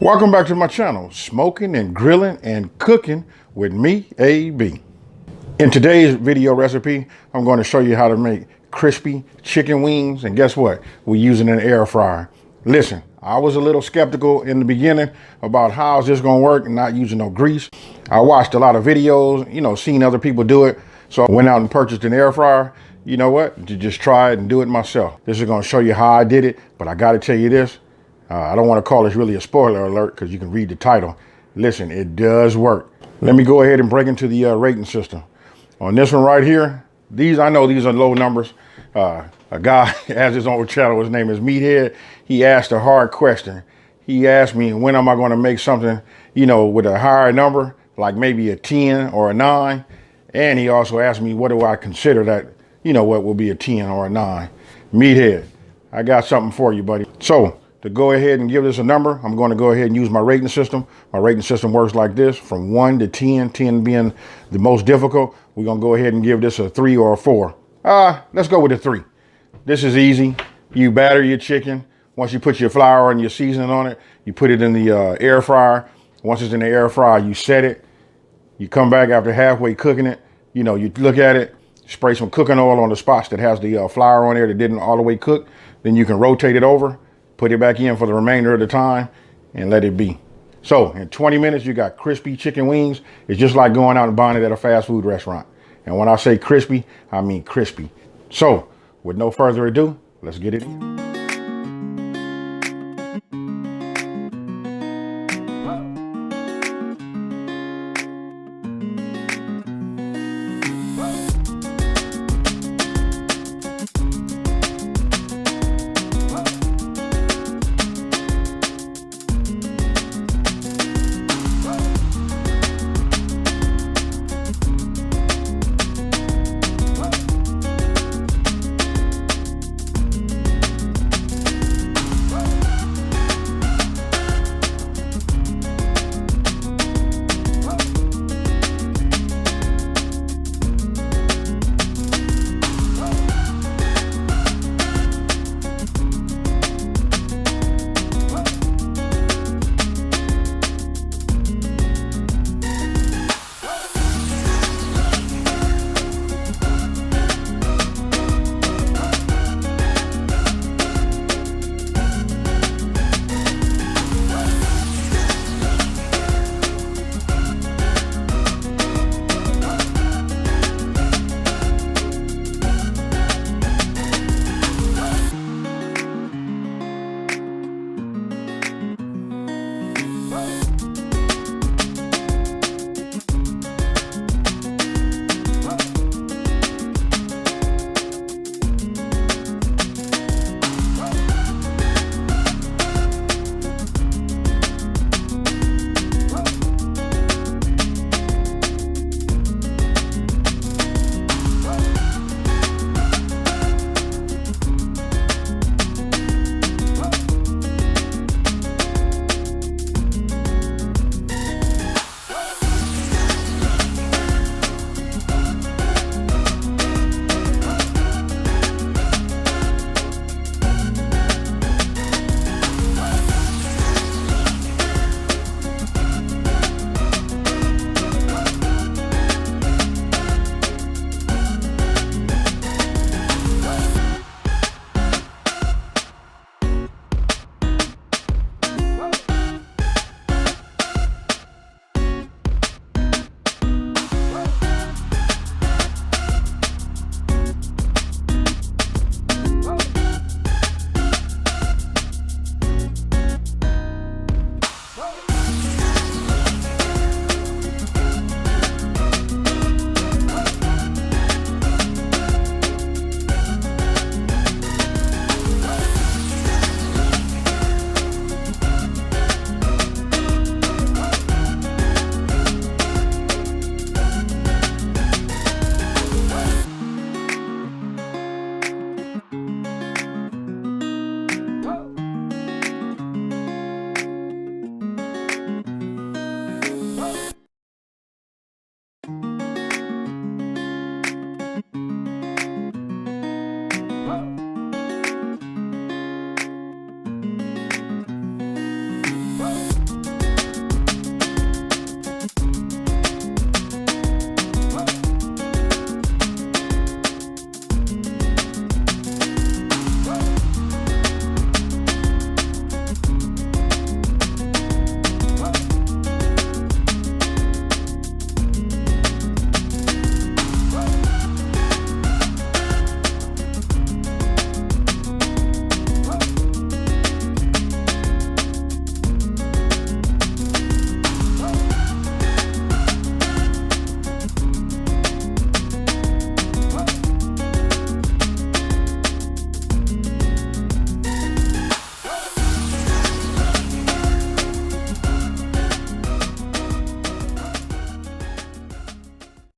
Welcome back to my channel, Smoking and Grilling and Cooking with me, AB. In today's video recipe, I'm going to show you how to make crispy chicken wings. And guess what? We're using an air fryer. Listen, I was a little skeptical in the beginning about how is this going to work and not using no grease. I watched a lot of videos, seen other people do it. So I went out and purchased an air fryer. You know what? To just try it and do it myself. This is going to show you how I did it, but I got to tell you this. I don't want to call this really a spoiler alert because you can read the title. Listen, it does work. Let me go ahead and break into the rating system. On this one right here, I know these are low numbers. A guy has his own channel. His name is Meathead. He asked a hard question. He asked me, when am I going to make something, with a higher number, like maybe a 10 or a 9. And he also asked me, what do I consider that, what will be a 10 or a 9. Meathead, I got something for you, buddy. So, to go ahead and give this a number, I'm going to go ahead and use my rating system. My rating system works like this, from 1 to 10, 10 being the most difficult. We're going to go ahead and give this a 3 or a 4. Let's go with a 3. This is easy. You batter your chicken. Once you put your flour and your seasoning on it, you put it in the air fryer. Once it's in the air fryer, you set it. You come back after halfway cooking it. You look at it, spray some cooking oil on the spots that has the flour on there that didn't all the way cook. Then you can rotate it over. Put it back in for the remainder of the time and let it be. So in 20 minutes, you got crispy chicken wings. It's just like going out and buying it at a fast food restaurant. And when I say crispy, I mean crispy. So with no further ado, let's get it in.